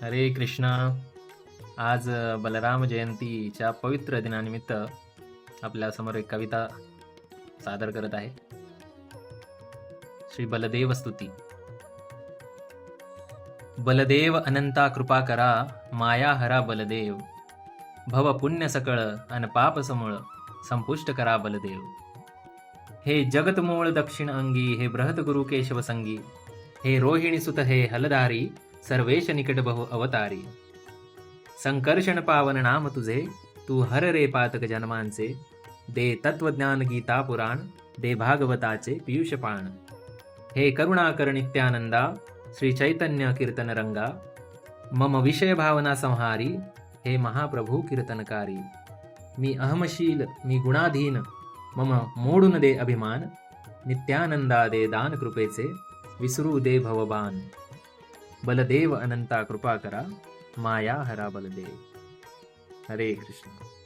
हरे कृष्ण. आज बलराम जयंतीच्या पवित्र दिनानिमित्त आपल्या समोर एक कविता सादर करत आहे. श्री बलदेव स्तुती. बलदेव अनंता कृपा करा, माया हरा बलदेव. भव पुण्य सकळ अन पाप समूळ, संपुष्ट करा बलदेव. हे जगत मूळ दक्षिण अंगी, हे बृहत गुरु केशव संगी. हे रोहिणी सुत हे हलधारी, सर्वेश निकट बहु अवतारी. संकर्षण पावन नाम तुझे, तू हर रे पातक जन्मांचे. दे तत्वज्ञान गीता पुराण, दे भागवताचे पीयूष पाण. हे करुणाकर नित्यानंदा, श्री चैतन्य कीर्तन रंगा. मम विषय भावना संहारी, हे महाप्रभू कीर्तनकारी. मी अहमशील मी गुणाधीन, मम मोडून दे अभिमान. नित्यानंदा दे दान कृपेचे, विसरू दे भवबान. बलदेव अनंता कृपा करा, माया हरा बलदेव. हरे कृष्ण.